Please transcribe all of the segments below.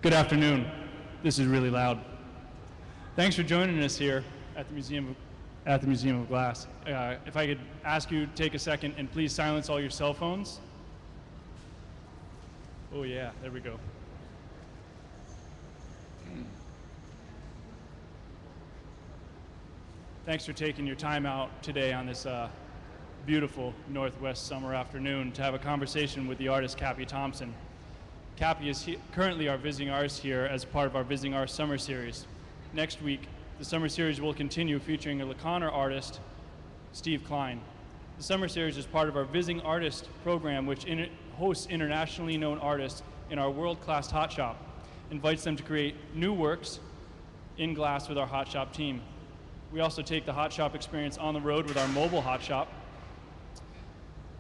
Good afternoon. This is really loud. Thanks for joining us here at the Museum of Glass. If I could ask you to take a second and please silence all your cell phones. Oh yeah, there we go. Thanks for taking your time out today on this beautiful Northwest summer afternoon to have a conversation with the artist Cappy Thompson. Cappy is currently our visiting artist here as part of our Visiting Artist Summer Series. Next week, the summer series will continue featuring a Laconer artist, Steve Klein. The summer series is part of our Visiting Artist program, which hosts internationally known artists in our world-class hot shop, invites them to create new works in glass with our hot shop team. We also take the hot shop experience on the road with our mobile hot shop,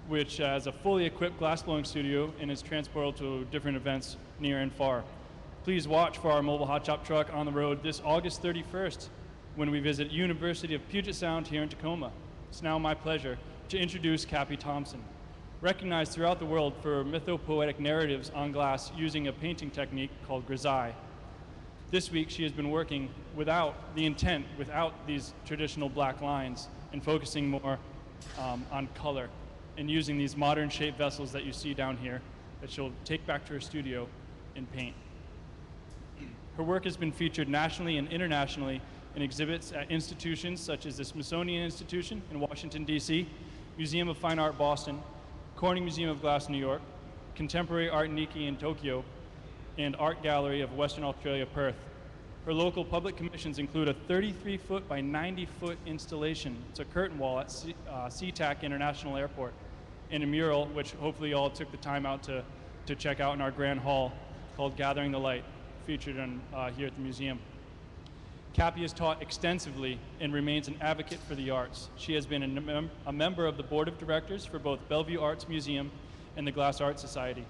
which has a fully equipped glassblowing studio and is transported to different events near and far. Please watch for our mobile hot shop truck on the road this August 31st when we visit University of Puget Sound here in Tacoma. It's now my pleasure to introduce Cappy Thompson. Recognized throughout the world for mythopoetic narratives on glass using a painting technique called grisaille. This week she has been working without these traditional black lines and focusing more on color and using these modern shaped vessels that you see down here that she'll take back to her studio and paint. Her work has been featured nationally and internationally in exhibits at institutions such as the Smithsonian Institution in Washington, D.C., Museum of Fine Art, Boston, Corning Museum of Glass, New York, Contemporary Art Nikki in Tokyo, and Art Gallery of Western Australia, Perth. Her local public commissions include a 33-foot by 90-foot installation. It's a curtain wall at SeaTac International Airport, and a mural, which hopefully you all took the time out to check out in our grand hall, called Gathering the Light, featured here at the museum. Cappy has taught extensively and remains an advocate for the arts. She has been a member of the board of directors for both Bellevue Arts Museum and the Glass Art Society.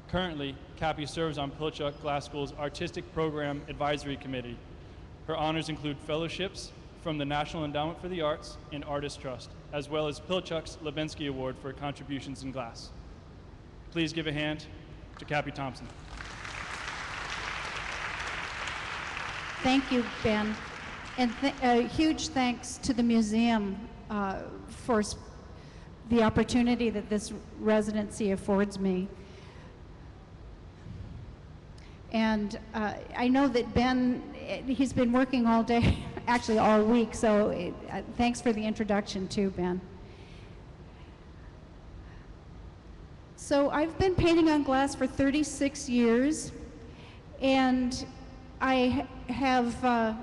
Currently, Cappy serves on Pilchuck Glass School's Artistic Program Advisory Committee. Her honors include fellowships from the National Endowment for the Arts and Artist Trust, as well as Pilchuck's Levinsky Award for contributions in glass. Please give a hand to Cappy Thompson. Thank you, Ben. And a huge thanks to the museum for the opportunity that this residency affords me. And I know that Ben, he's been working all day, actually all week, so thanks for the introduction too, Ben. So I've been painting on glass for 36 years, and I have,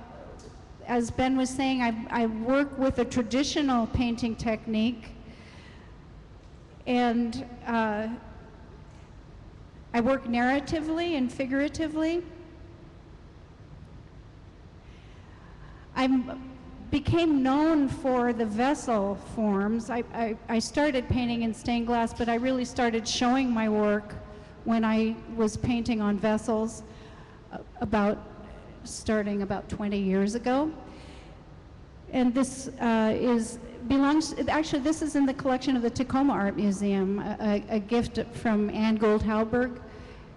as Ben was saying, I work with a traditional painting technique, and I work narratively and figuratively. I became known for the vessel forms. I started painting in stained glass, but I really started showing my work when I was painting on vessels starting about 20 years ago. And this actually this is in the collection of the Tacoma Art Museum, a gift from Anne Gould Halberg,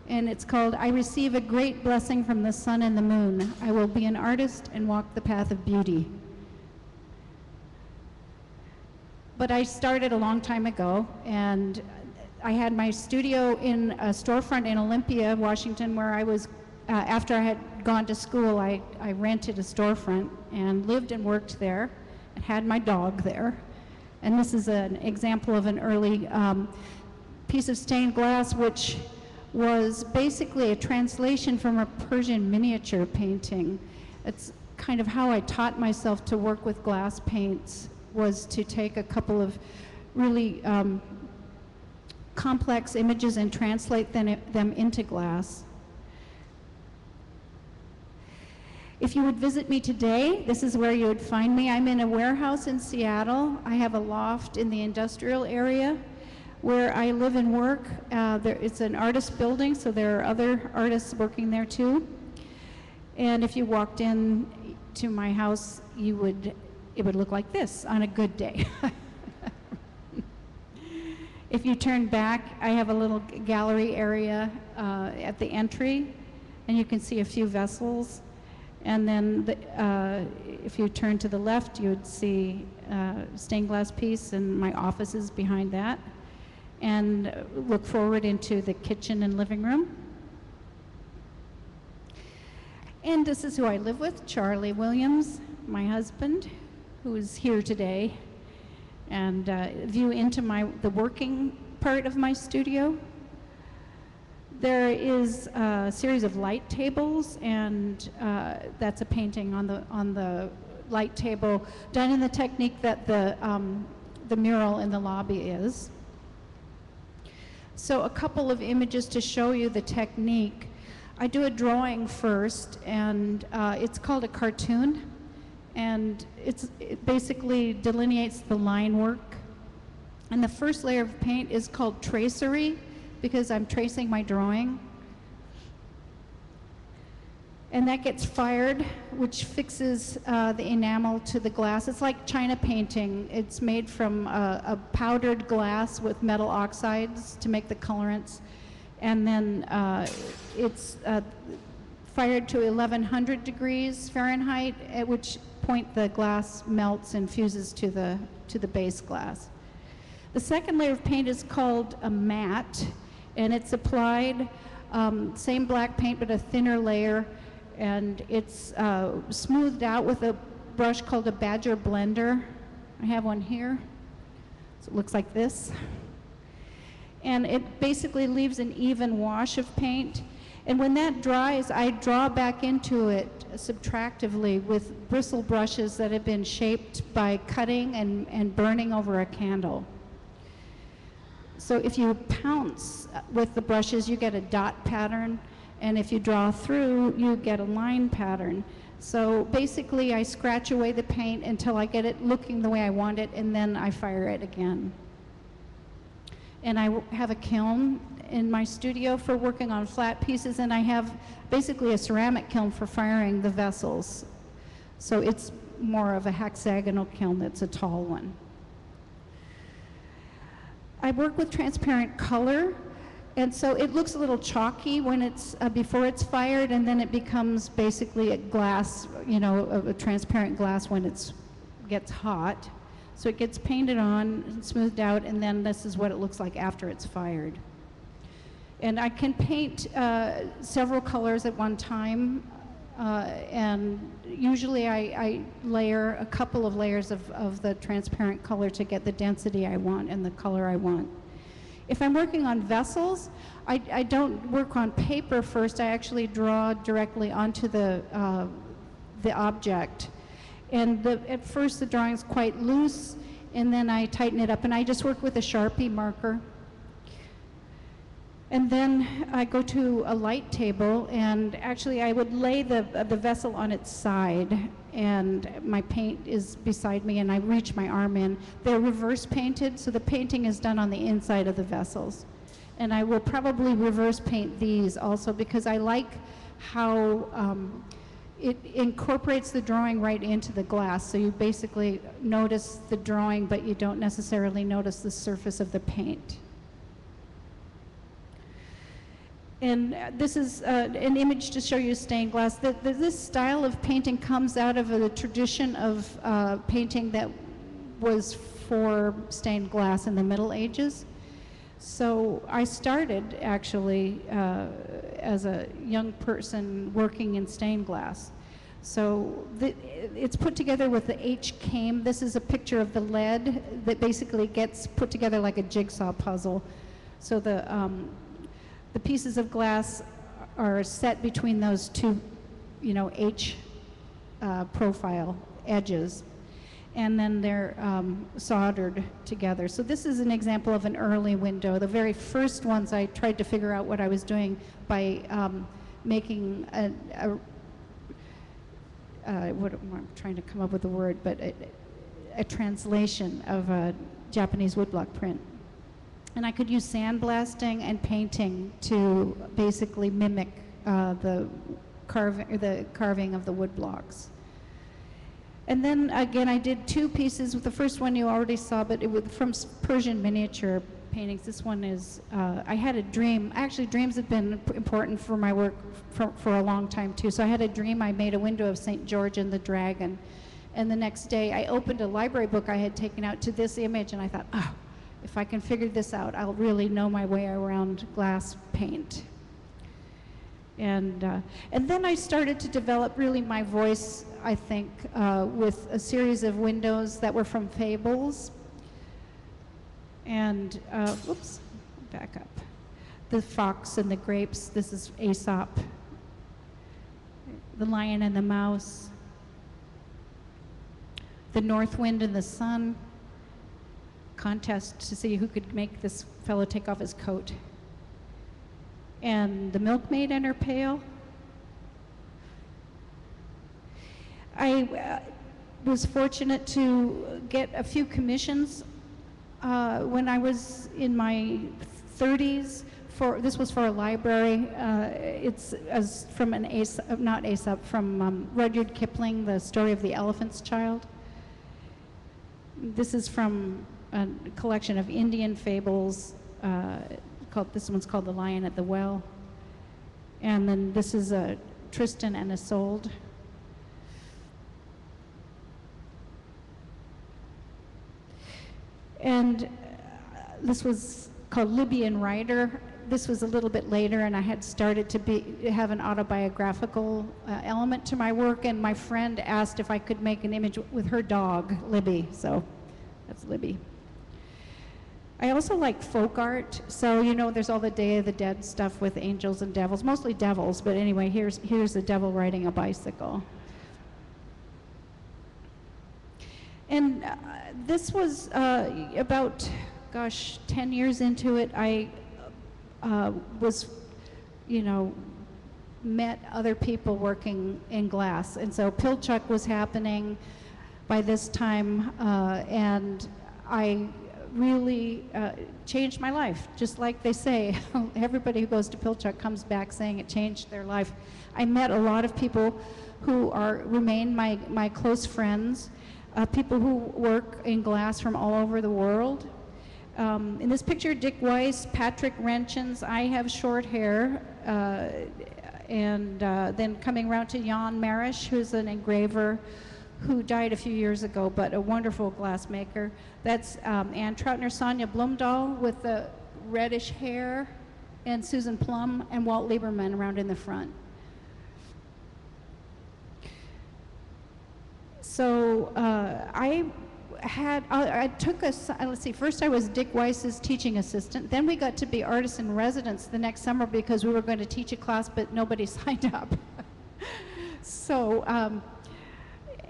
and it's called I Receive a Great Blessing from the Sun and the Moon. I will be an artist and walk the path of beauty. But I started a long time ago, and I had my studio in a storefront in Olympia, Washington, where I was, after I had gone to school, I rented a storefront and lived and worked there and had my dog there. And this is an example of an early piece of stained glass, which was basically a translation from a Persian miniature painting. It's kind of how I taught myself to work with glass paints, was to take a couple of really complex images and translate them into glass. If you would visit me today, this is where you would find me. I'm in a warehouse in Seattle. I have a loft in the industrial area where I live and work. It's an artist building, so there are other artists working there too. And if you walked in to my house, it would look like this on a good day. If you turn back, I have a little gallery area at the entry. and you can see a few vessels. And then if you turn to the left, you would see a stained glass piece, and my office is behind that. And look forward into the kitchen and living room. And this is who I live with, Charlie Williams, my husband, who is here today. And view into the working part of my studio. There is a series of light tables, and that's a painting on the light table, done in the technique that the mural in the lobby is. So a couple of images to show you the technique. I do a drawing first, and it's called a cartoon, and it basically delineates the line work. And the first layer of paint is called tracery, because I'm tracing my drawing. And that gets fired, which fixes the enamel to the glass. It's like China painting. It's made from a powdered glass with metal oxides to make the colorants. And then it's fired to 1100 degrees Fahrenheit, at which point the glass melts and fuses to the base glass. The second layer of paint is called a matte, and it's applied, same black paint but a thinner layer, and it's smoothed out with a brush called a Badger blender. I have one here, so it looks like this. And it basically leaves an even wash of paint. And when that dries, I draw back into it subtractively with bristle brushes that have been shaped by cutting and burning over a candle. So if you pounce with the brushes, you get a dot pattern, and if you draw through, you get a line pattern. So basically, I scratch away the paint until I get it looking the way I want it, and then I fire it again. And I have a kiln in my studio for working on flat pieces, and I have basically a ceramic kiln for firing the vessels. So it's more of a hexagonal kiln that's a tall one. I work with transparent color, and so it looks a little chalky when it's before it's fired, and then it becomes basically a glass, a transparent glass when it gets hot. So it gets painted on and smoothed out, and then this is what it looks like after it's fired. And I can paint several colors at one time, and usually I layer a couple of layers of the transparent color to get the density I want and the color I want. If I'm working on vessels, I don't work on paper first. I actually draw directly onto the object. And at first the drawing's quite loose, and then I tighten it up, and I just work with a Sharpie marker. And then I go to a light table, and actually I would lay the vessel on its side, and my paint is beside me, and I reach my arm in. They're reverse painted, so the painting is done on the inside of the vessels. And I will probably reverse paint these also, because I like how it incorporates the drawing right into the glass. So you basically notice the drawing, but you don't necessarily notice the surface of the paint. And this is an image to show you stained glass. This style of painting comes out of the tradition of painting that was for stained glass in the Middle Ages. So I started actually as a young person working in stained glass. So it's put together with the H-came. This is a picture of the lead that basically gets put together like a jigsaw puzzle. So the pieces of glass are set between those two, H profile edges, and then they're soldered together. So this is an example of an early window. The very first ones, I tried to figure out what I was doing by making I'm trying to come up with a word, but a translation of a Japanese woodblock print. And I could use sandblasting and painting to basically mimic the carving of the wood blocks. And then again, I did two pieces. The first one you already saw, but it was from Persian miniature paintings. This one is, I had a dream. Actually, dreams have been important for my work for a long time too. So I had a dream I made a window of St. George and the Dragon. And the next day I opened a library book I had taken out to this image, and I thought, oh, if I can figure this out, I'll really know my way around glass paint. And then I started to develop really my voice, I think, with a series of windows that were from fables. And, whoops, back up. The Fox and the Grapes, this is Aesop. The Lion and the Mouse. The North Wind and the Sun. Contest to see who could make this fellow take off his coat. And the Milkmaid and her pail. I was fortunate to get a few commissions when I was in my 30s. This was for a library. It's from an Aesop, not Aesop, from Rudyard Kipling, The Story of the Elephant's Child. This is from a collection of Indian fables. This one's called The Lion at the Well. And then this is a Tristan and Isolde. And this was called Libyan Rider. This was a little bit later, and I had started to have an autobiographical element to my work, and my friend asked if I could make an image with her dog, Libby, so that's Libby. I also like folk art, so you know there's all the Day of the Dead stuff with angels and devils, mostly devils, but anyway, here's a devil riding a bicycle. And this was about, 10 years into it. I was, met other people working in glass. And so Pilchuck was happening by this time, and I really changed my life. Just like they say, everybody who goes to Pilchuck comes back saying it changed their life. I met a lot of people who remain my close friends, people who work in glass from all over the world. In this picture, Dick Weiss, Patrick Renchens. I have short hair. And then coming around to Jan Marish, who's an engraver who died a few years ago, but a wonderful glassmaker. That's Ann Troutner, Sonia Blumdahl with the reddish hair, and Susan Plum, and Walt Lieberman around in the front. So I took let's see, first I was Dick Weiss's teaching assistant, then we got to be artists in residence the next summer because we were going to teach a class, but nobody signed up. So,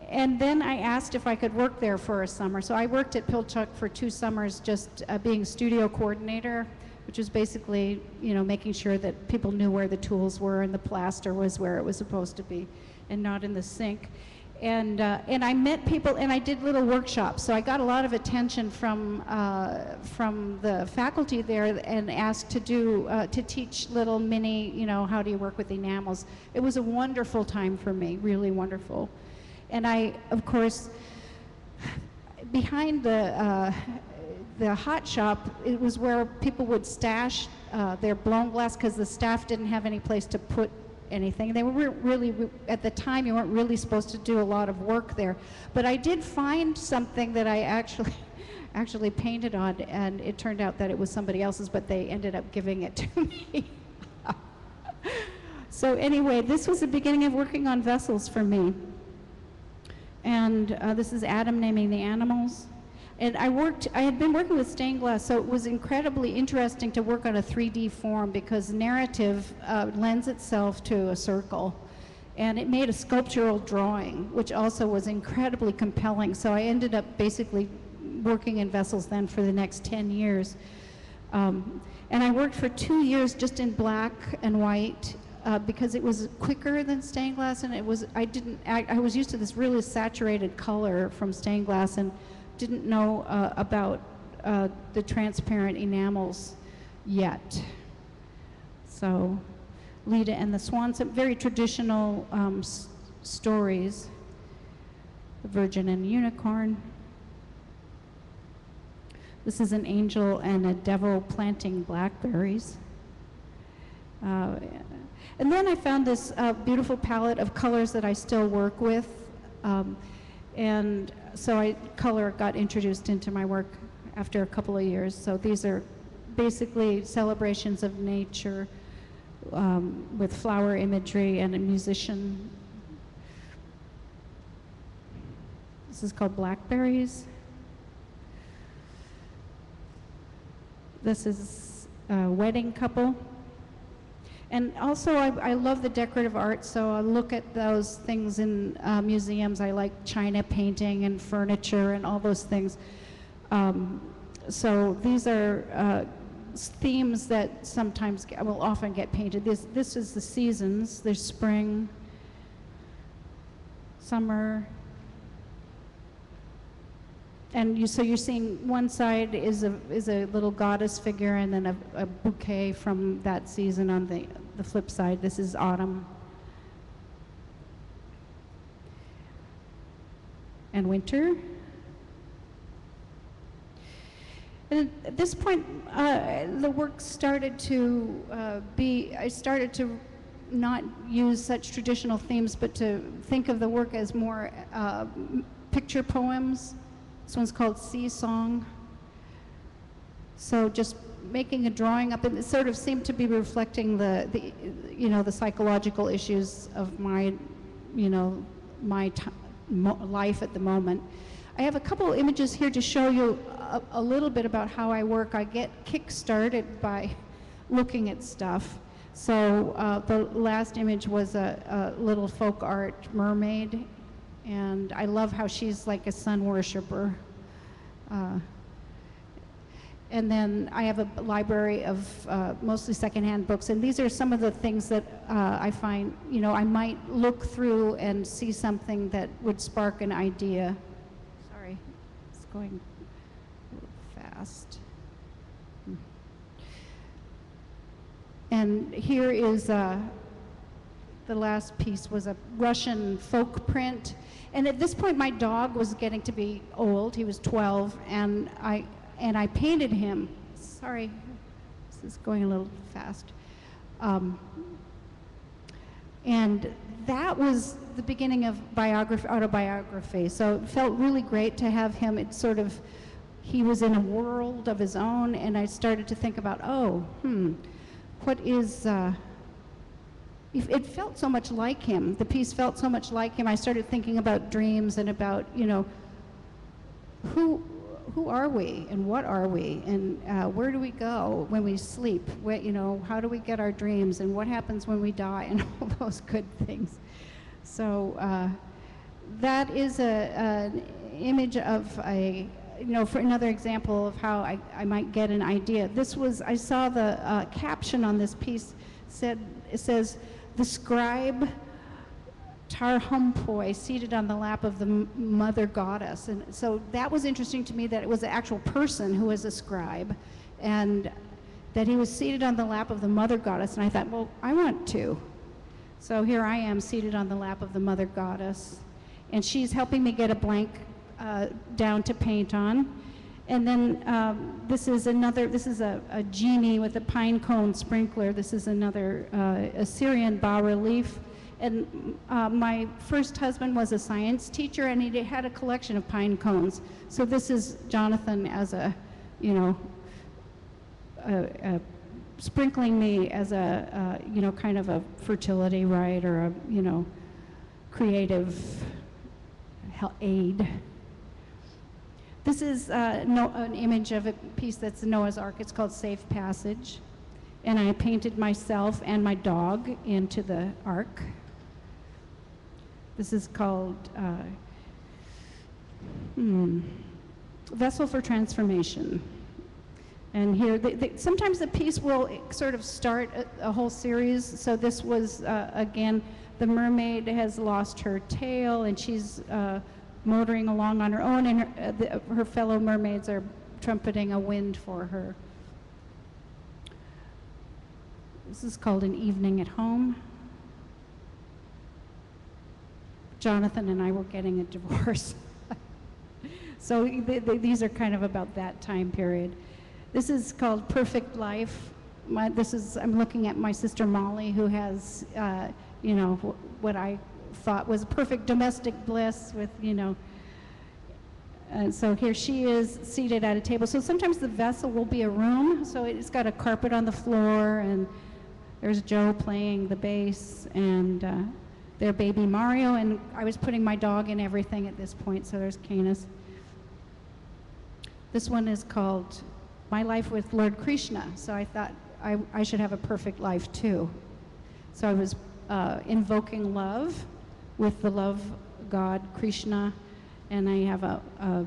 and then I asked if I could work there for a summer. So I worked at Pilchuck for 2 summers just being studio coordinator, which was basically, making sure that people knew where the tools were and the plaster was where it was supposed to be and not in the sink. And I met people, and I did little workshops. So I got a lot of attention from the faculty there, and asked to teach little mini, how do you work with enamels. It was a wonderful time for me, really wonderful. And I, of course, behind the hot shop, it was where people would stash their blown glass because the staff didn't have any place to put anything. They were really, at the time, you weren't really supposed to do a lot of work there. But I did find something that I actually painted on, and it turned out that it was somebody else's, but they ended up giving it to me. So anyway, this was the beginning of working on vessels for me. And this is Adam naming the animals. And I had been working with stained glass, so it was incredibly interesting to work on a 3D form because narrative lends itself to a circle. And it made a sculptural drawing, which also was incredibly compelling. So I ended up basically working in vessels then for the next 10 years. And I worked for 2 years just in black and white because it was quicker than stained glass, and I was used to this really saturated color from stained glass, and didn't know about the transparent enamels yet. So Leda and the Swan, some very traditional stories. The Virgin and the Unicorn. This is an angel and a devil planting blackberries. And then I found this beautiful palette of colors that I still work with. And so color got introduced into my work after a couple of years. So these are basically celebrations of nature with flower imagery and a musician. This is called Blackberries. This is a wedding couple. And also, I love the decorative art, so I look at those things in museums. I like china painting and furniture and all those things. So these are themes that sometimes will often get painted. This is the seasons. There's spring, summer, and so you're seeing one side is a little goddess figure, and then a bouquet from that season on the flip side. This is autumn and winter. And at this point, the work started to I started to not use such traditional themes, but to think of the work as more picture poems. This one's called Sea Song. So just making a drawing up, and it sort of seemed to be reflecting the psychological issues of my life at the moment. I have a couple of images here to show you a little bit about how I work. I get kick-started by looking at stuff. So the last image was a little folk art mermaid, and I love how she's like a sun worshiper. And then I have a library of mostly secondhand books, and these are some of the things that I find, I might look through and see something that would spark an idea. Sorry, it's going a little fast. And here is the last piece was a Russian folk print. And at this point, my dog was getting to be old. He was 12, and I painted him. Sorry, this is going a little fast. And that was the beginning of autobiography. So it felt really great to have him. He was in a world of his own, and I started to think about, what is, it felt so much like him. The piece felt so much like him. I started thinking about dreams and about, who are we and what are we, and where do we go when we sleep? How do we get our dreams, and what happens when we die, and all those good things. So that is an image of for another example of how I might get an idea. I saw the caption on this piece it says, "The scribe Tarhumpoi seated on the lap of the mother goddess." And so that was interesting to me, that it was an actual person who was a scribe, and that he was seated on the lap of the mother goddess. And I thought, well, I want to. So here I am seated on the lap of the mother goddess, and she's helping me get a blank down to paint on. And then this is a genie with a pine cone sprinkler. This is another Assyrian bas-relief. And my first husband was a science teacher, and he had a collection of pine cones. So this is Jonathan as sprinkling me as a kind of a fertility rite, or a creative aid. This is an image of a piece that's Noah's Ark. It's called Safe Passage, and I painted myself and my dog into the ark. This is called Vessel for Transformation. And here, sometimes the piece will sort of start a whole series. So this was, again, the mermaid has lost her tail, and she's motoring along on her own, and her fellow mermaids are trumpeting a wind for her. This is called An Evening at Home. Jonathan and I were getting a divorce. So these are kind of about that time period. This is called Perfect Life. I'm looking at my sister Molly, who has, you know, what I thought was perfect domestic bliss with, you know. And so here she is seated at a table. So sometimes the vessel will be a room. So it's got a carpet on the floor, and there's Joe playing the bass, and their baby Mario. And I was putting my dog in everything at this point. So there's Canis. This one is called My Life with Lord Krishna. So I thought I should have a perfect life too. So I was invoking love with the love god Krishna. And I have a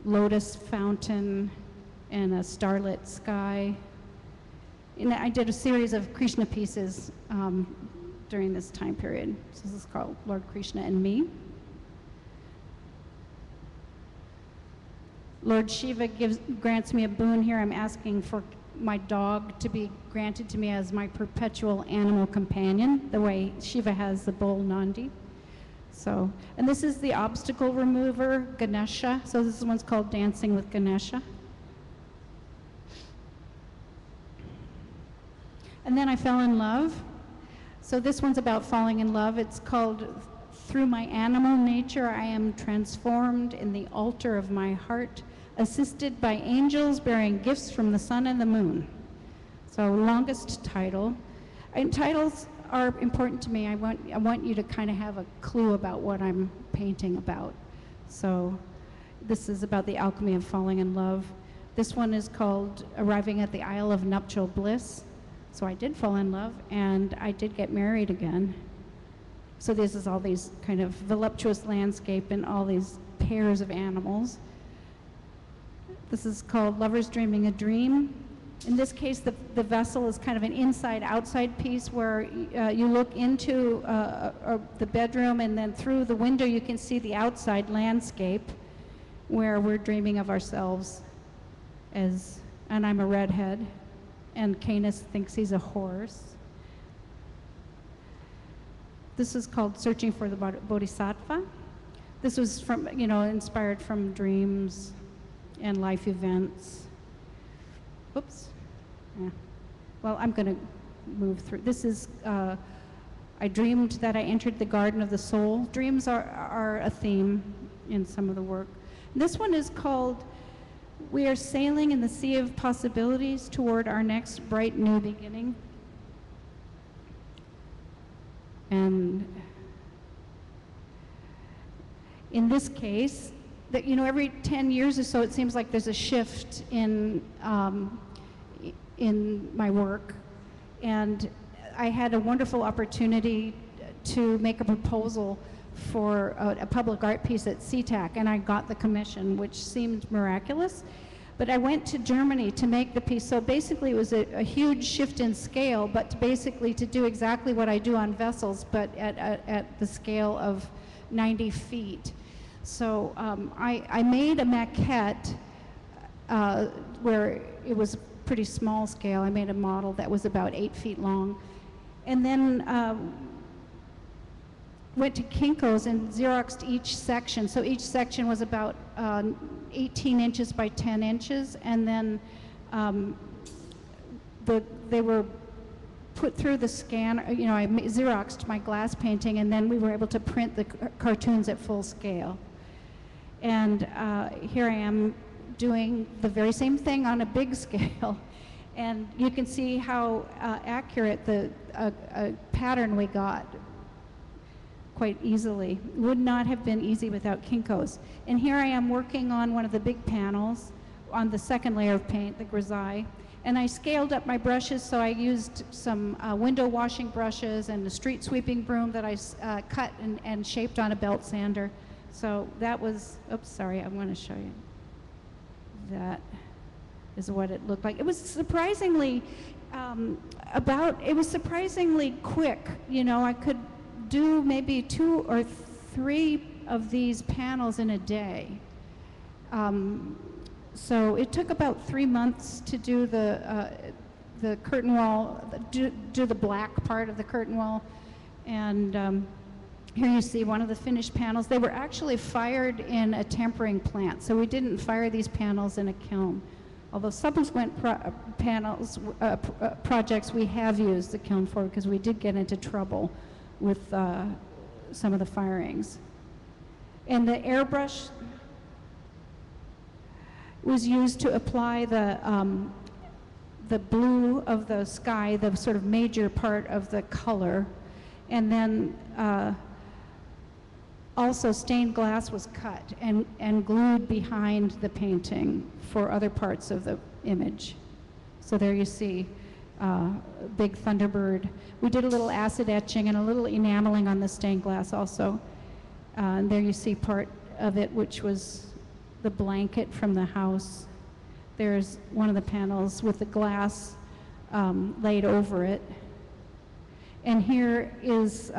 lotus fountain and a starlit sky. And I did a series of Krishna pieces during this time period. So this is called Lord Krishna and Me. Lord Shiva grants me a boon here. I'm asking for my dog to be granted to me as my perpetual animal companion, the way Shiva has the bull Nandi. So, and this is the obstacle remover, Ganesha. So this one's called Dancing with Ganesha. And then I fell in love. So this one's about falling in love. It's called Through My Animal Nature, I Am Transformed in the Altar of My Heart, assisted by angels bearing gifts from the sun and the moon. So longest title. And titles are important to me. I want you to kind of have a clue about what I'm painting about. So this is about the alchemy of falling in love. This one is called Arriving at the Isle of Nuptial Bliss. So I did fall in love, and I did get married again. So this is all these kind of voluptuous landscape and all these pairs of animals. This is called Lovers Dreaming a Dream. In this case, the vessel is kind of an inside-outside piece where you look into the bedroom, and then through the window you can see the outside landscape where we're dreaming of ourselves as, and I'm a redhead, and Canis thinks he's a horse. This is called Searching for the Bodhisattva. This was from, you know, inspired from dreams and life events. Oops. Yeah. Well, I'm going to move through. This is, I dreamed that I entered the garden of the soul. Dreams are a theme in some of the work. This one is called We Are Sailing in the Sea of Possibilities Toward Our Next Bright New Beginning. And in this case, that, you know, every 10 years or so, it seems like there's a shift in my work. And I had a wonderful opportunity to make a proposal for a public art piece at SeaTac, and I got the commission, which seemed miraculous. But I went to Germany to make the piece. So basically it was a huge shift in scale, but basically to do exactly what I do on vessels, but at the scale of 90 feet. So I made a maquette where it was a pretty small scale. I made a model that was about 8 feet long. And then went to Kinko's and Xeroxed each section. So each section was about 18 inches by 10 inches. And then they were put through the scanner. You know, I Xeroxed my glass painting, and then we were able to print the cartoons at full scale. And here I am doing the very same thing on a big scale. And you can see how accurate the pattern we got quite easily. Would not have been easy without Kinko's. And here I am working on one of the big panels on the second layer of paint, the grisaille. And I scaled up my brushes, so I used some window washing brushes and a street sweeping broom that I cut and shaped on a belt sander. So that was, oops, sorry, I want to show you. That is what it looked like. It was surprisingly surprisingly quick. You know, I could do maybe 2 or 3 of these panels in a day. So it took about 3 months to do the curtain wall, do the black part of the curtain wall, and Here you see one of the finished panels. They were actually fired in a tempering plant, so we didn't fire these panels in a kiln. Although subsequent projects we have used the kiln for, because we did get into trouble with some of the firings. And the airbrush was used to apply the blue of the sky, the sort of major part of the color, and then also stained glass was cut and glued behind the painting for other parts of the image. So there you see big Thunderbird. We did a little acid etching and a little enameling on the stained glass also. And there you see part of it, which was the blanket from the house. There's one of the panels with the glass laid over it. And here is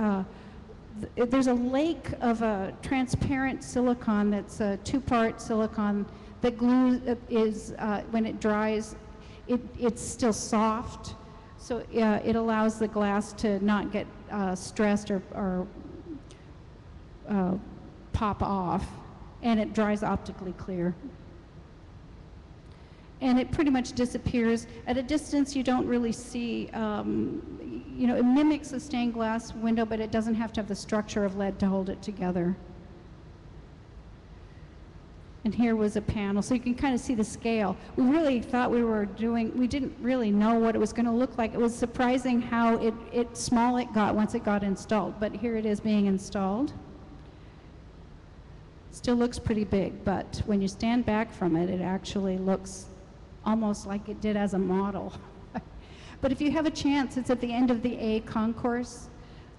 there's a lake of a transparent silicone that's a two-part silicone. The glue is, when it dries, it's still soft, so it allows the glass to not get stressed or pop off, and it dries optically clear. And it pretty much disappears. At a distance, you don't really see, you know, it mimics a stained glass window, but it doesn't have to have the structure of lead to hold it together. And here was a panel, so you can kind of see the scale. We really thought we didn't really know what it was going to look like. It was surprising how small it got once it got installed, but here it is being installed. Still looks pretty big, but when you stand back from it, it actually looks almost like it did as a model. But if you have a chance, it's at the end of the A concourse,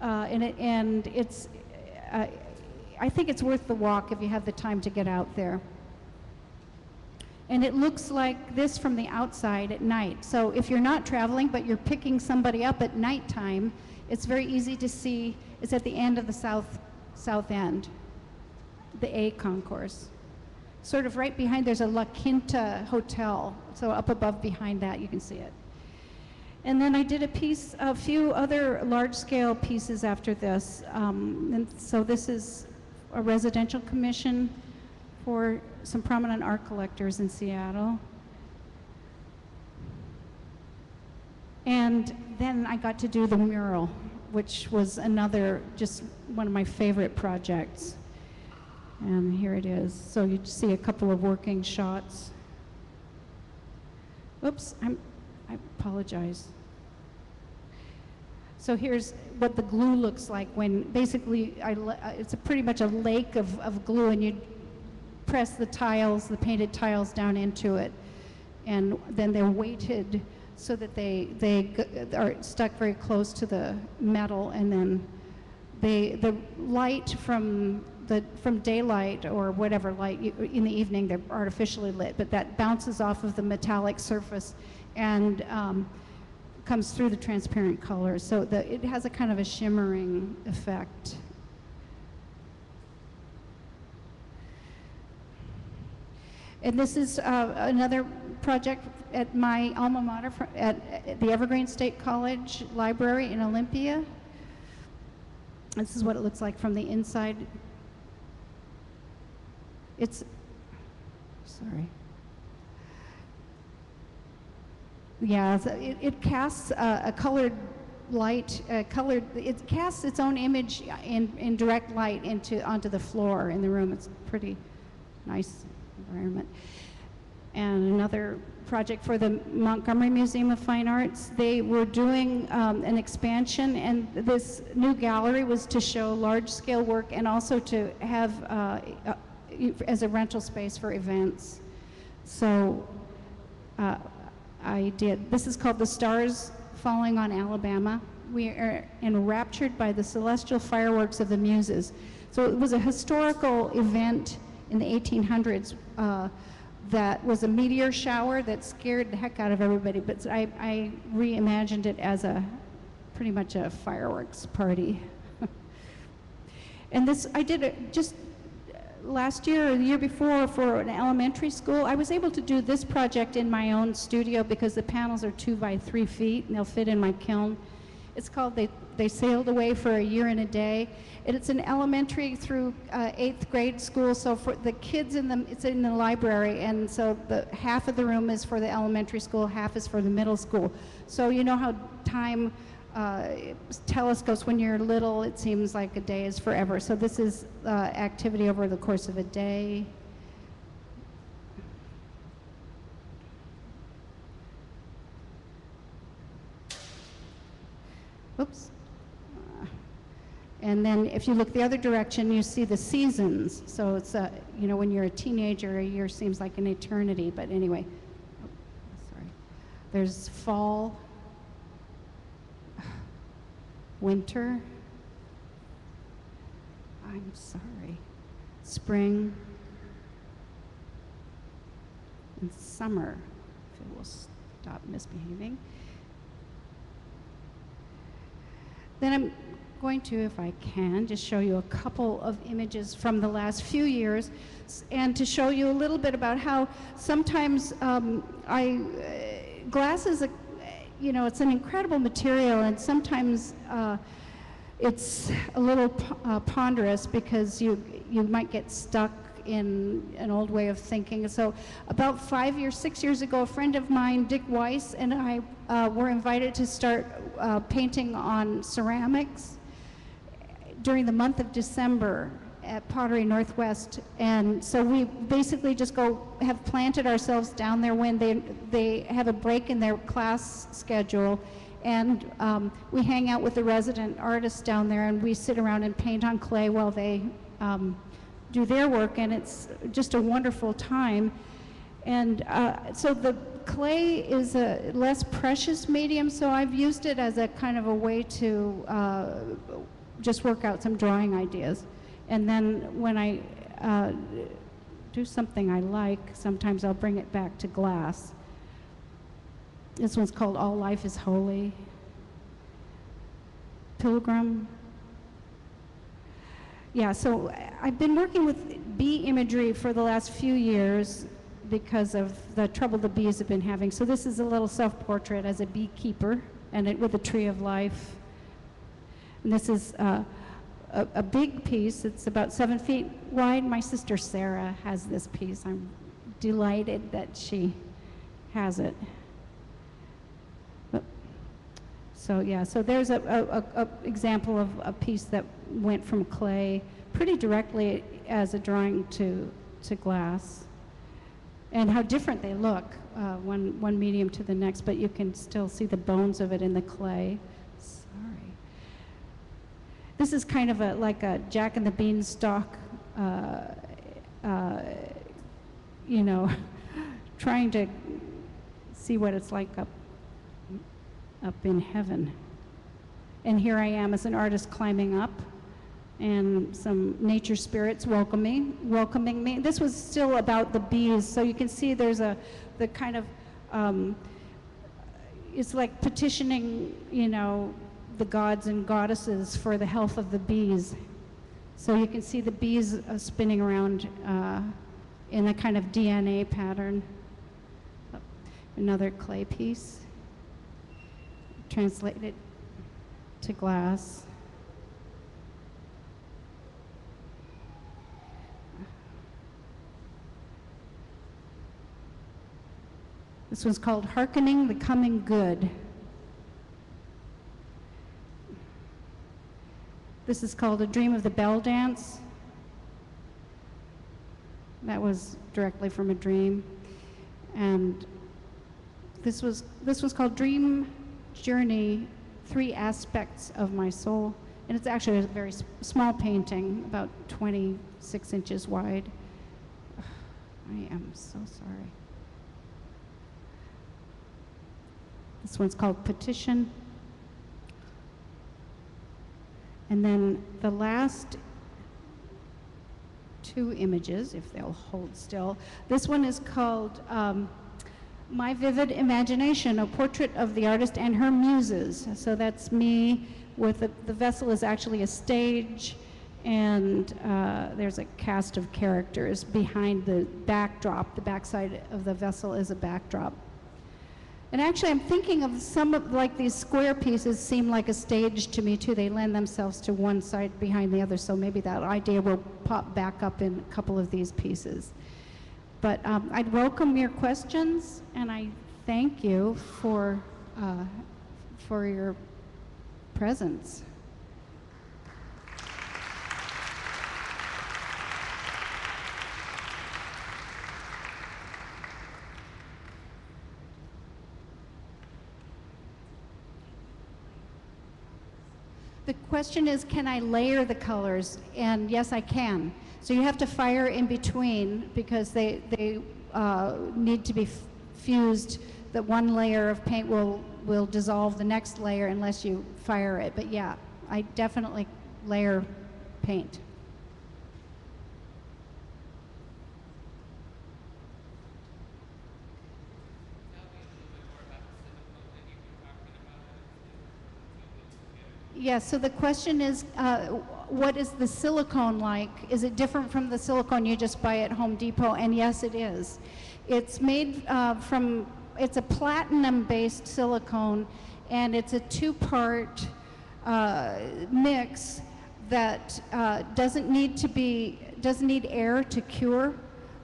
and it's, I think it's worth the walk if you have the time to get out there. And it looks like this from the outside at night. So if you're not traveling, but you're picking somebody up at nighttime, it's very easy to see. It's at the end of the south end, the A concourse. Sort of right behind, there's a La Quinta Hotel. So up above behind that, you can see it. And then I did a few other large-scale pieces after this. And so this is a residential commission for some prominent art collectors in Seattle. And then I got to do the mural, which was another, just one of my favorite projects. And here it is. So you see a couple of working shots. Oops, I apologize. So here's what the glue looks like when basically it's pretty much a lake of glue, and you press the tiles, the painted tiles down into it, and then they're weighted so that they are stuck very close to the metal, and then the light from daylight or whatever light in the evening, they're artificially lit, but that bounces off of the metallic surface and comes through the transparent colors. So it has a kind of a shimmering effect. And this is another project at my alma mater at the Evergreen State College Library in Olympia. This is what it looks like from the inside. Sorry. Yeah, so it casts a colored light, it casts its own image in direct light onto the floor in the room. It's a pretty nice environment. And another project for the Montgomery Museum of Fine Arts, they were doing an expansion, and this new gallery was to show large-scale work and also to have as a rental space for events. So I did. This is called The Stars Falling on Alabama. We are enraptured by the celestial fireworks of the Muses. So it was a historical event in the 1800s that was a meteor shower that scared the heck out of everybody, but I reimagined it as pretty much a fireworks party. And this, I did it just last year or the year before for an elementary school. I was able to do this project in my own studio because the panels are 2 by 3 feet and they'll fit in my kiln. It's called, they sailed away for a year and a day. And it's an elementary through 8th grade school, so for the kids it's in the library, and so the half of the room is for the elementary school, half is for the middle school. So you know how time telescopes, when you're little, it seems like a day is forever. So this is activity over the course of a day. Oops. And then if you look the other direction, you see the seasons. So it's, you know, when you're a teenager, a year seems like an eternity. But anyway, oh, sorry. There's fall, winter, I'm sorry, spring, and summer, if it will stop misbehaving. Then I'm going to, if I can, just show you a couple of images from the last few years, and to show you a little bit about how sometimes glass is you know, it's an incredible material, and sometimes it's a little ponderous because you might get stuck in an old way of thinking. So about 6 years ago, a friend of mine, Dick Weiss, and I were invited to start painting on ceramics during the month of December at Pottery Northwest. And so we basically just have planted ourselves down there when they have a break in their class schedule, and we hang out with the resident artists down there, and we sit around and paint on clay while they do their work, and it's just a wonderful time. And so the clay is a less precious medium, so I've used it as a kind of a way to just work out some drawing ideas. And then when I do something I like, sometimes I'll bring it back to glass. This one's called All Life is Holy. Pilgrim. Yeah, so I've been working with bee imagery for the last few years because of the trouble the bees have been having. So this is a little self-portrait as a beekeeper, and with a tree of life. And this is a big piece. It's about 7 feet wide. My sister Sarah has this piece. I'm delighted that she has it. So yeah, so there's a example of a piece that went from clay pretty directly as a drawing to glass, and how different they look, one medium to the next, but you can still see the bones of it in the clay. Sorry. This is kind of like a Jack and the Beanstalk, you know, trying to see what it's like up in heaven. And here I am as an artist climbing up, and some nature spirits welcoming me. This was still about the bees, so you can see there's the kind of, it's like petitioning, you know, the gods and goddesses for the health of the bees. So you can see the bees spinning around in a kind of DNA pattern. Another clay piece, translated to glass. This one's called Hearkening the Coming Good. This is called A Dream of the Bell Dance. That was directly from a dream. And this was called Dream Journey, 3 Aspects of My Soul. And it's actually a very small painting, about 26 inches wide. I am so sorry. This one's called Petition. And then the last 2 images, if they'll hold still. This one is called My Vivid Imagination, a portrait of the artist and her muses. So that's me with the vessel is actually a stage, and there's a cast of characters behind the backdrop. The backside of the vessel is a backdrop. And actually, I'm thinking of some of, like, these square pieces seem like a stage to me too. They lend themselves to one side behind the other, so maybe that idea will pop back up in a couple of these pieces. But I'd welcome your questions, and I thank you for your presence. The question is, can I layer the colors? And yes, I can. So you have to fire in between because they need to be fused. That one layer of paint will dissolve the next layer unless you fire it. But yeah, I definitely layer paint. Yeah, so the question is, what is the silicone like? Is it different from the silicone you just buy at Home Depot? And yes, it is. It's made it's a platinum-based silicone, and it's a two-part mix that doesn't need air to cure.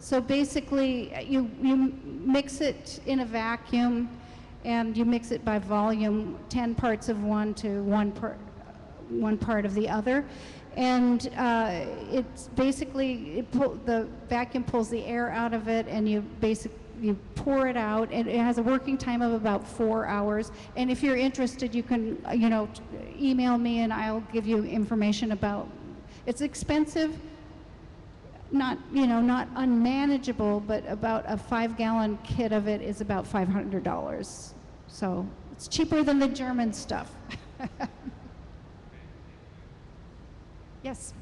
So basically, you mix it in a vacuum, and you mix it by volume, 10 parts of one to one part of the other. And it's basically, the vacuum pulls the air out of it, and you pour it out, and it has a working time of about 4 hours. And if you're interested, you can, email me, and I'll give you information about. It's expensive, not unmanageable, but about a 5-gallon kit of it is about $500. So it's cheaper than the German stuff. Yes.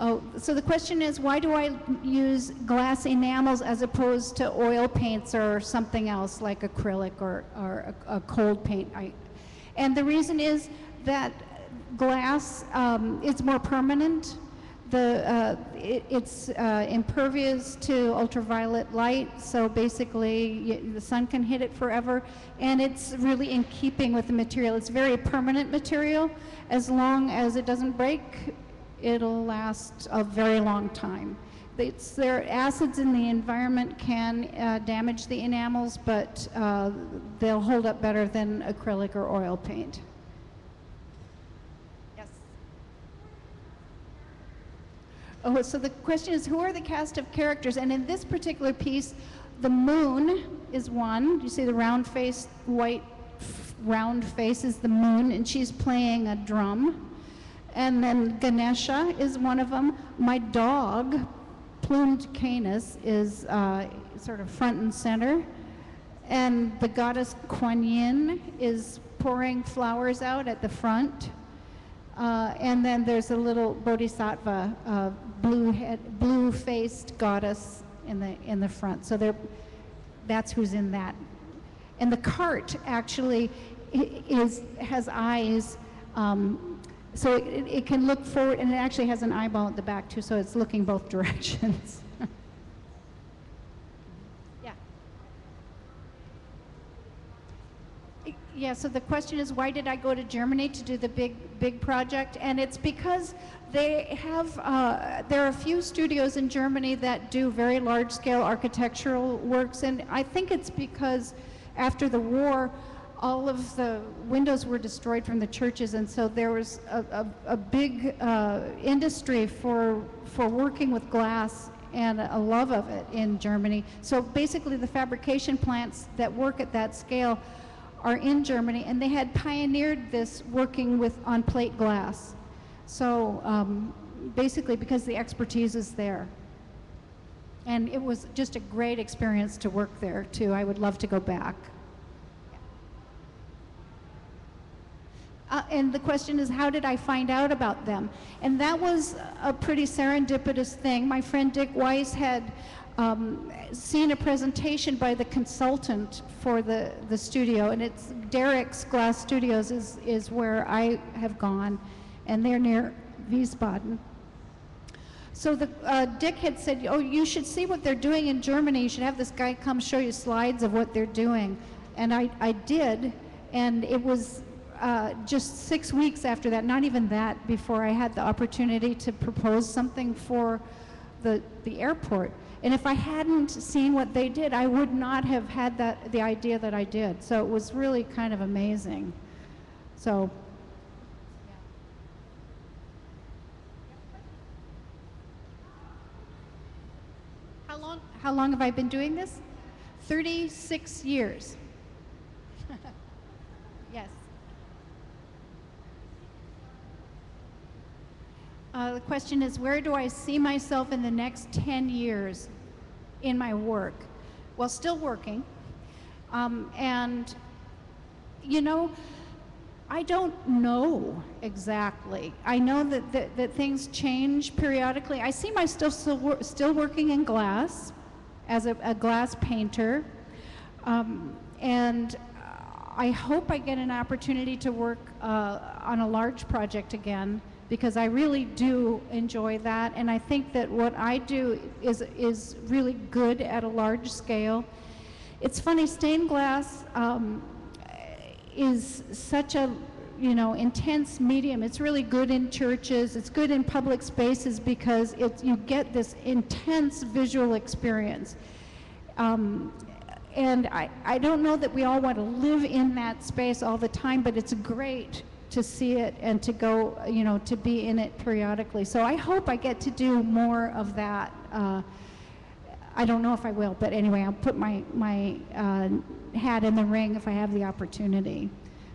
Oh, so the question is, why do I use glass enamels as opposed to oil paints or something else like acrylic or a cold paint? And the reason is that glass is more permanent. It's impervious to ultraviolet light, so basically the sun can hit it forever, and it's really in keeping with the material. It's very permanent material. As long as it doesn't break, it'll last a very long time. Their acids in the environment can damage the enamels, but they'll hold up better than acrylic or oil paint. Yes. Oh, so the question is, who are the cast of characters? And in this particular piece, the moon is one. You see the round-faced, white round face is the moon, and she's playing a drum. And then Ganesha is one of them. My dog, plumed Canis, is sort of front and center. And the goddess Kuan Yin is pouring flowers out at the front. And then there's a little Bodhisattva, blue-faced goddess in the front. So that's who's in that. And the cart actually has eyes. So it can look forward, and it actually has an eyeball at the back too, so it's looking both directions. Yeah. Yeah, so the question is, why did I go to Germany to do the big project? And it's because they have, there are a few studios in Germany that do very large-scale architectural works, and I think it's because after the war, all of the windows were destroyed from the churches, and so there was a big industry for working with glass and a love of it in Germany. So basically the fabrication plants that work at that scale are in Germany, and they had pioneered this working on plate glass. So basically because the expertise is there. And it was just a great experience to work there too. I would love to go back. And the question is, how did I find out about them? And that was a pretty serendipitous thing. My friend Dick Weiss had seen a presentation by the consultant for the studio, and it's Derek's Glass Studios is where I have gone, and they're near Wiesbaden. So Dick had said, oh, you should see what they're doing in Germany. You should have this guy come show you slides of what they're doing. And I did, and it was just 6 weeks after that, not even that, before I had the opportunity to propose something for the airport. And if I hadn't seen what they did, I would not have had the idea that I did. So it was really kind of amazing. So. How long have I been doing this? 36 years. Yes. The question is, where do I see myself in the next 10 years in my work? Well, still working. And, you know, I don't know exactly. I know that things change periodically. I see myself still working in glass as a glass painter. And I hope I get an opportunity to work on a large project again, because I really do enjoy that. And I think that what I do is really good at a large scale. It's funny, stained glass is such a intense medium. It's really good in churches. It's good in public spaces because you get this intense visual experience. And I don't know that we all want to live in that space all the time, but it's great to see it and to go, to be in it periodically. So I hope I get to do more of that. I don't know if I will, but anyway, I'll put my hat in the ring if I have the opportunity.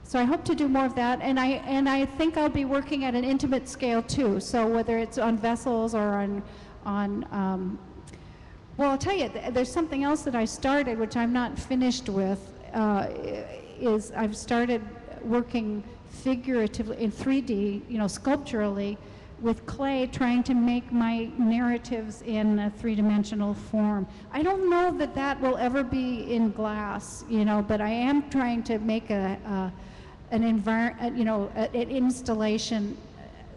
So I hope to do more of that, and I think I'll be working at an intimate scale too. So whether it's on vessels or on well, I'll tell you, there's something else that I started, which I'm not finished with. Is I've started working figuratively in 3D, sculpturally, with clay, trying to make my narratives in a three-dimensional form. I don't know that that will ever be in glass, but I am trying to make an installation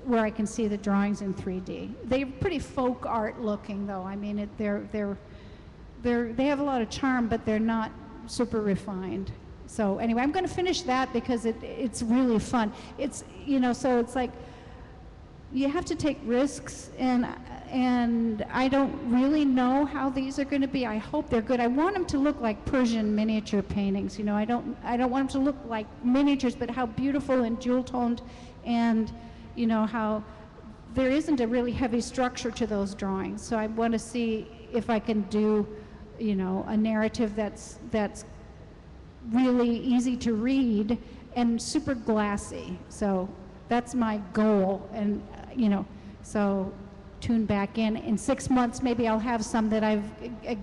where I can see the drawings in 3D. They're pretty folk art looking, though. I mean, they have a lot of charm, but they're not super refined. So anyway, I'm going to finish that because it's really fun. It's so it's like you have to take risks, and I don't really know how these are going to be. I hope they're good. I want them to look like Persian miniature paintings. I don't want them to look like miniatures, but how beautiful and jewel-toned, and how there isn't a really heavy structure to those drawings. So I want to see if I can do, a narrative that's really easy to read and super glassy. So that's my goal, and so tune back in. In 6 months, maybe I'll have some that I've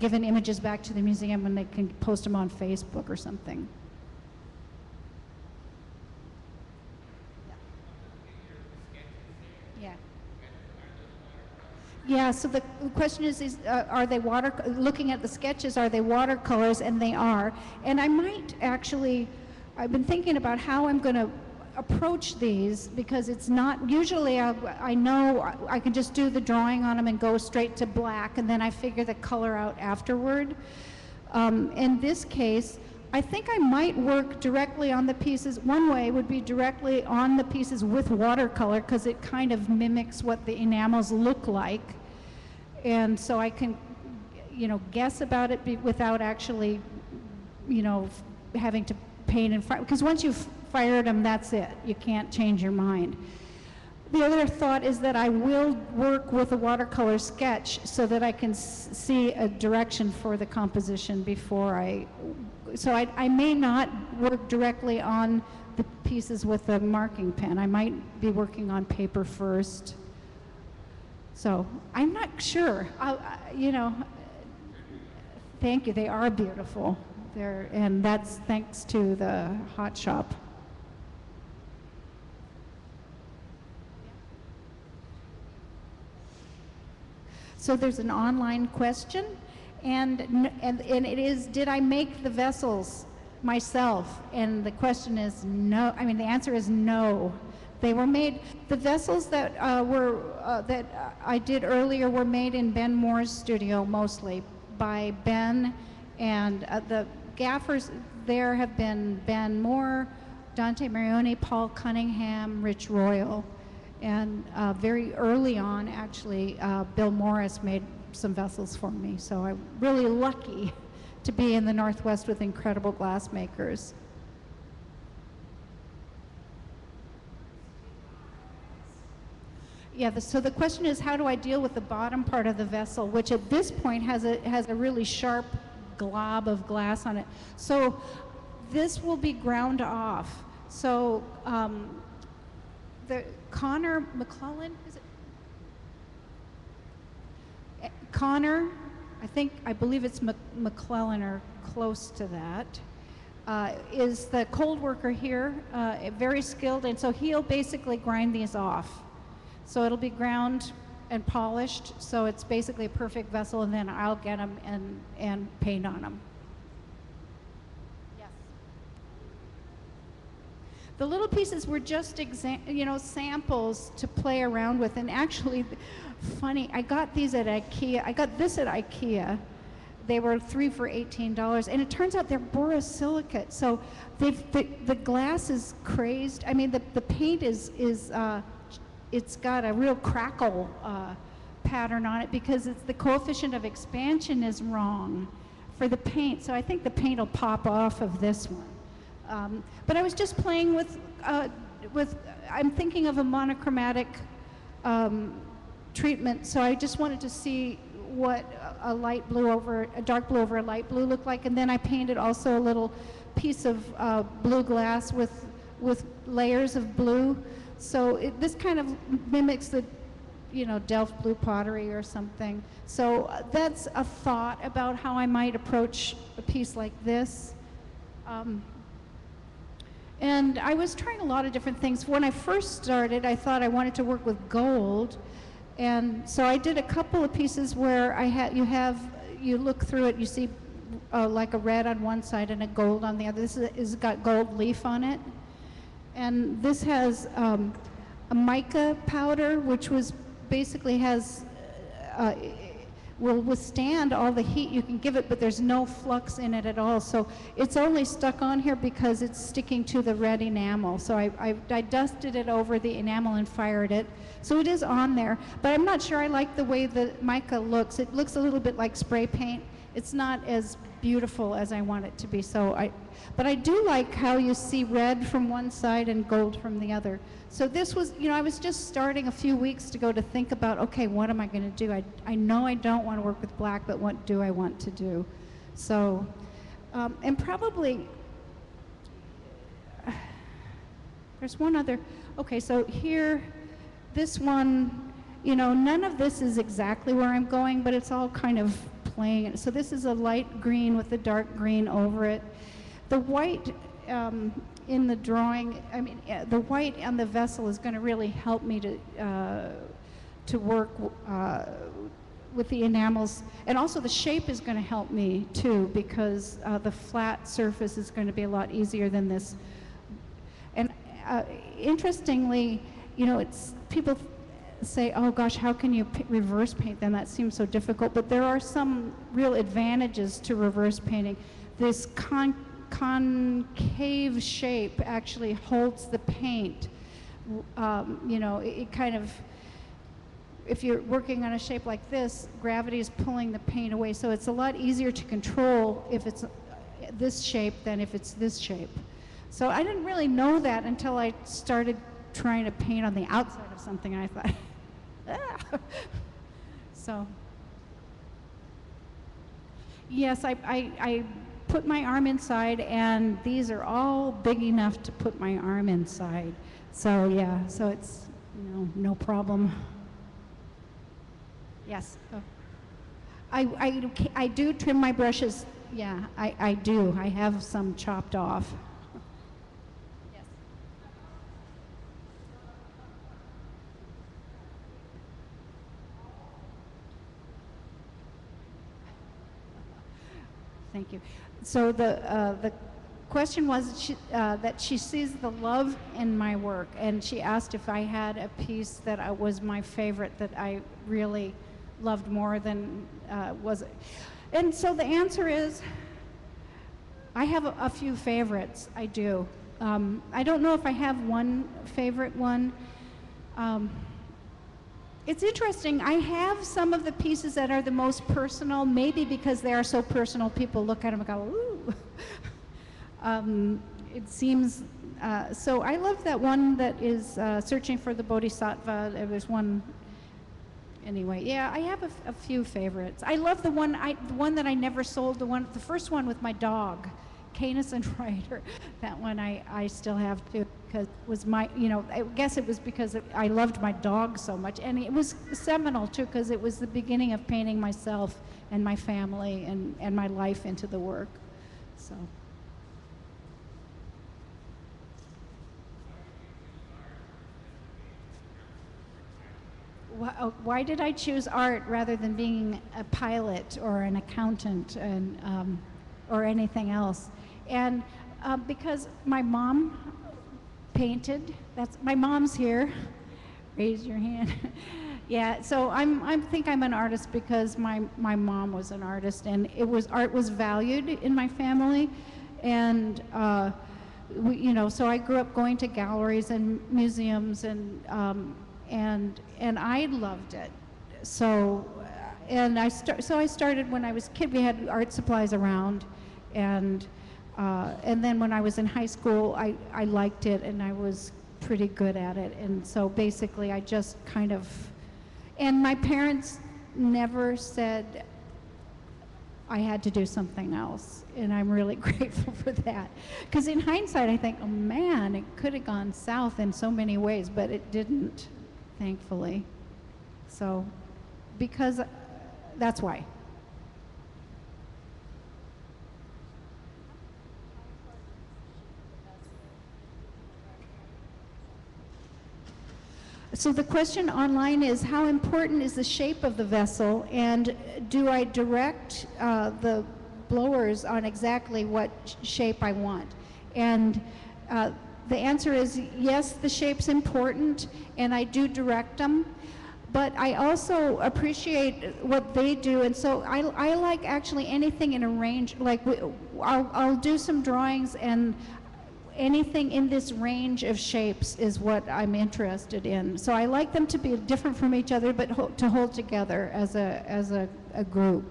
given images back to the museum, and they can post them on Facebook or something. Yeah, so the question is are they looking at the sketches, are they watercolors? And they are. And I might actually, I've been thinking about how I'm going to approach these, because it's not, usually I know I can just do the drawing on them and go straight to black, and then I figure the color out afterward. In this case, I think I might work directly on the pieces. One way would be directly on the pieces with watercolor, because it kind of mimics what the enamels look like. And so I can, guess about it without actually, having to paint in front. Because once you've fired them, that's it. You can't change your mind. The other thought is that I will work with a watercolor sketch so that I can see a direction for the composition before so I may not work directly on the pieces with a marking pen. I might be working on paper first. So I'm not sure. Thank you. They are beautiful. And that's thanks to the hot shop. So there's an online question, and it is, did I make the vessels myself? And the question is no. I mean, the answer is no. They were made, the vessels that I did earlier were made in Ben Moore's studio mostly by Ben, and the gaffers there have been Ben Moore, Dante Marioni, Paul Cunningham, Rich Royal, and very early on, actually, Bill Morris made some vessels for me. So I'm really lucky to be in the Northwest with incredible glass makers. Yeah, so the question is, how do I deal with the bottom part of the vessel, which at this point has a really sharp glob of glass on it. So this will be ground off. So the Connor McClellan, is it? Connor, I believe it's McClellan or close to that, is the cold worker here, very skilled, and so he'll basically grind these off. So it'll be ground and polished, so it's basically a perfect vessel, and then I'll get them and paint on them. Yes. The little pieces were just samples to play around with, and actually, funny, I got these at IKEA. I got this at IKEA. They were 3 for $18, and it turns out they're borosilicate. So the glass is crazed. I mean, the paint is it's got a real crackle pattern on it because the coefficient of expansion is wrong for the paint. So I think the paint will pop off of this one. But I was just playing with I'm thinking of a monochromatic treatment. So I just wanted to see what a dark blue over a light blue looked like. And then I painted also a little piece of blue glass with layers of blue. So this kind of mimics the, Delft blue pottery or something. So that's a thought about how I might approach a piece like this. And I was trying a lot of different things. When I first started, I thought I wanted to work with gold. And so I did a couple of pieces where you look through it, you see like a red on one side and a gold on the other. This is got gold leaf on it. And this has a mica powder, which basically will withstand all the heat you can give it, but there's no flux in it at all. So it's only stuck on here because it's sticking to the red enamel. So I dusted it over the enamel and fired it. So it is on there, but I'm not sure I like the way the mica looks. It looks a little bit like spray paint. It's not as beautiful as I want it to be. But I do like how you see red from one side and gold from the other. So this was, I was just starting a few weeks ago to think about, okay, what am I going to do? I know I don't want to work with black, but what do I want to do? So, and probably, there's one other, okay, so here, this one, none of this is exactly where I'm going, but it's all kind of playing. So this is a light green with a dark green over it. The white in the drawing, the white on the vessel is going to really help me to work with the enamels. And also the shape is going to help me too, because the flat surface is going to be a lot easier than this. And interestingly, people say, oh gosh, how can you reverse paint them? That seems so difficult. But there are some real advantages to reverse painting. This concave shape actually holds the paint. It kind of, if you're working on a shape like this, gravity is pulling the paint away. So it's a lot easier to control if it's this shape than if it's this shape. So I didn't really know that until I started trying to paint on the outside of something, and I thought, ah. So, yes, I put my arm inside, and these are all big enough to put my arm inside. So yeah, so it's, no problem. Yes. Oh. I do trim my brushes. Yeah, I do. I have some chopped off. Yes. Thank you. So the question was that she sees the love in my work, and she asked if I had a piece that was my favorite that I really loved more than was. And so the answer is, I have a few favorites. I do. I don't know if I have one favorite one. It's interesting. I have some of the pieces that are the most personal, maybe because they are so personal, people look at them and go, ooh. It seems, so I love that one that is Searching for the Bodhisattva. There was one, anyway, yeah, I have a few favorites. I love the one that I never sold, the first one with my dog, Canis and Ryder. That one I still have too, because it was my, I guess it was because I loved my dog so much. And it was seminal too, because it was the beginning of painting myself and my family and my life into the work. So. Why did I choose art rather than being a pilot or an accountant and, or anything else? And because my mom painted, my mom's here. Raise your hand. Yeah, so I think I'm an artist because my mom was an artist, and art was valued in my family, and so I grew up going to galleries and museums, and I loved it. So, I started when I was a kid. We had art supplies around, and then when I was in high school, I liked it, and I was pretty good at it. And so basically, I just kind of, and my parents never said I had to do something else, and I'm really grateful for that. Because in hindsight, I think, oh man, it could have gone south in so many ways, but it didn't, thankfully. So, because that's why. So the question online is, how important is the shape of the vessel, and do I direct the blowers on exactly what shape I want? And the answer is yes, the shape's important, and I do direct them, but I also appreciate what they do, and so I like actually anything in a range. Like I'll do some drawings, and anything in this range of shapes is what I'm interested in. So I like them to be different from each other, but to hold together as a group.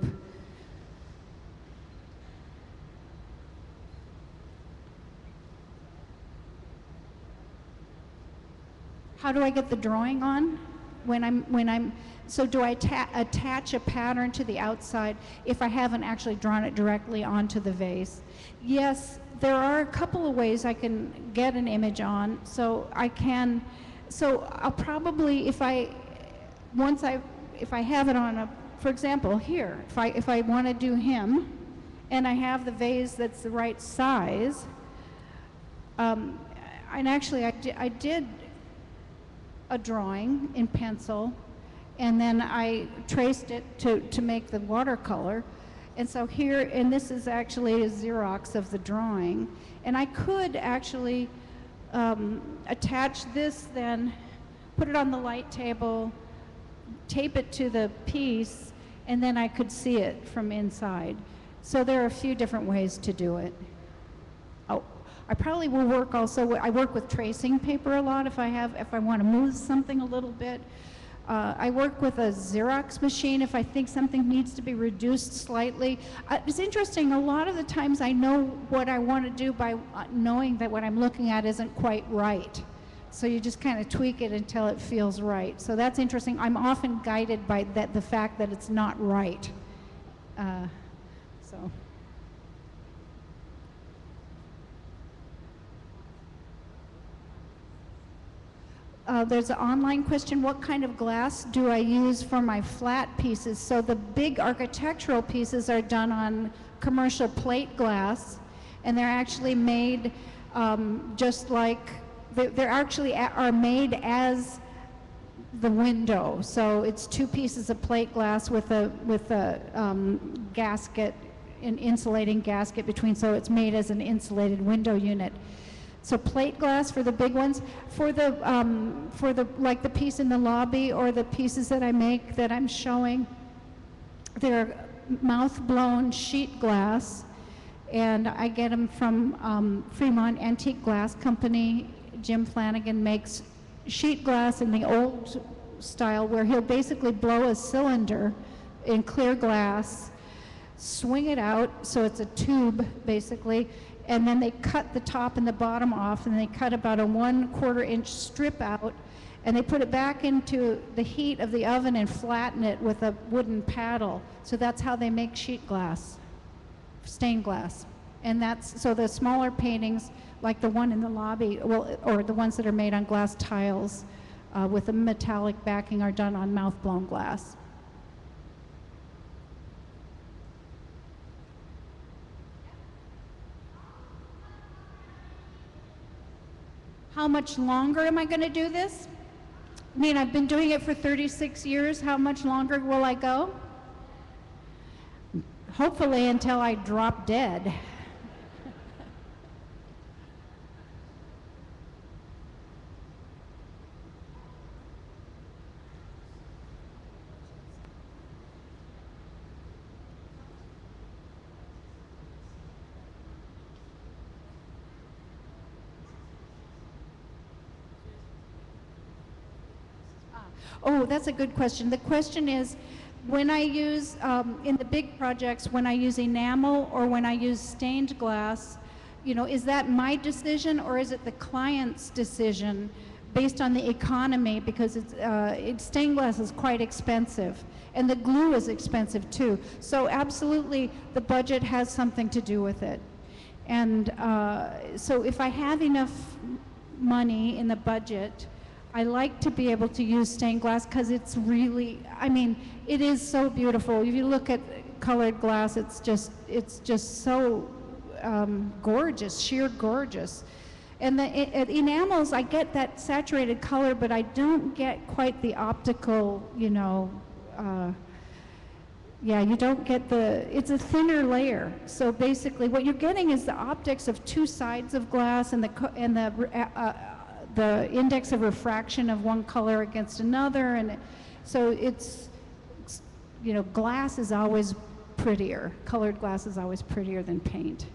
How do I get the drawing on? So do I attach a pattern to the outside if I haven't actually drawn it directly onto the vase? Yes, there are a couple of ways I can get an image on. So I'll probably, if I have it on for example, here, if I want to do him, and I have the vase that's the right size, and actually I did a drawing in pencil, and then I traced it to make the watercolor. And so here, and this is actually a Xerox of the drawing, and I could actually attach this, then put it on the light table, tape it to the piece, and then I could see it from inside. So there are a few different ways to do it. Oh, I probably will work also, I work with tracing paper a lot if I want to move something a little bit. I work with a Xerox machine if I think something needs to be reduced slightly. It's interesting, a lot of the times I know what I want to do by knowing that what I'm looking at isn't quite right. So you just kind of tweak it until it feels right. So that's interesting. I'm often guided by the fact that it's not right. So. There's an online question, what kind of glass do I use for my flat pieces? So the big architectural pieces are done on commercial plate glass, and they're actually made just like, they're actually are made as the window. So it's two pieces of plate glass with a gasket an insulating gasket between, so it's made as an insulated window unit. So plate glass for the big ones. For the like the piece in the lobby or the pieces that I make that I'm showing, they're mouth-blown sheet glass, and I get them from Fremont Antique Glass Company. Jim Flanagan makes sheet glass in the old style where he'll basically blow a cylinder in clear glass, swing it out so it's a tube basically, and then they cut the top and the bottom off, and they cut about a 1/4 inch strip out, and they put it back into the heat of the oven and flatten it with a wooden paddle. So that's how they make sheet glass, stained glass. And that's, so the smaller paintings, like the one in the lobby, well, or the ones that are made on glass tiles with a metallic backing, are done on mouth-blown glass. How much longer am I going to do this? I mean, I've been doing it for 36 years. How much longer will I go? Hopefully until I drop dead. Oh, that's a good question. The question is, when I use, in the big projects, when I use enamel or when I use stained glass, you know, is that my decision or is it the client's decision based on the economy? Because stained glass is quite expensive, and the glue is expensive too. So absolutely, the budget has something to do with it. And so if I have enough money in the budget, I like to be able to use stained glass because it's really, I mean, it is so beautiful. If you look at colored glass, it's just so gorgeous, sheer gorgeous. And at enamels, I get that saturated color, but I don't get quite the optical, you know, yeah, you don't get it's a thinner layer. So basically what you're getting is the optics of two sides of glass and the index of refraction of one color against another, and so it's, you know, glass is always prettier. Colored glass is always prettier than paint.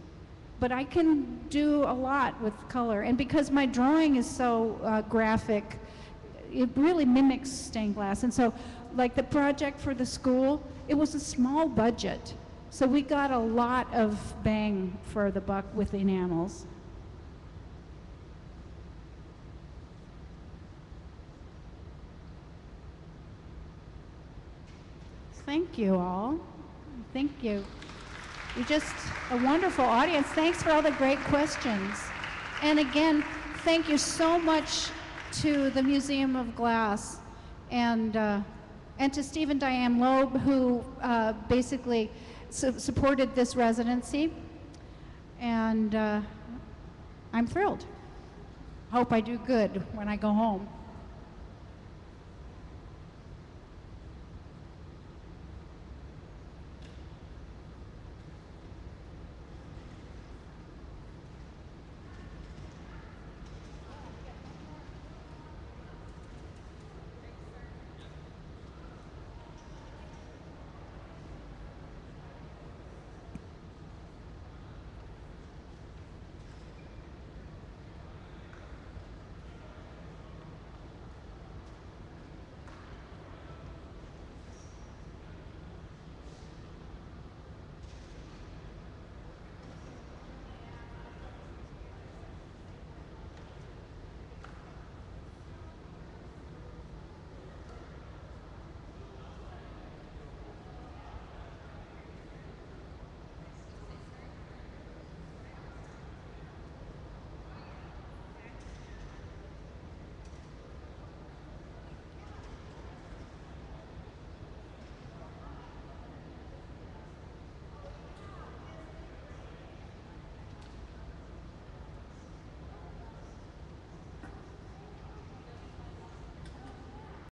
But I can do a lot with color, and because my drawing is so graphic, it really mimics stained glass. And so, like the project for the school, it was a small budget, so we got a lot of bang for the buck with enamels. Thank you all. Thank you. You're just a wonderful audience. Thanks for all the great questions. And again, thank you so much to the Museum of Glass and to Steve and Diane Loeb, who basically supported this residency. And I'm thrilled. Hope I do good when I go home.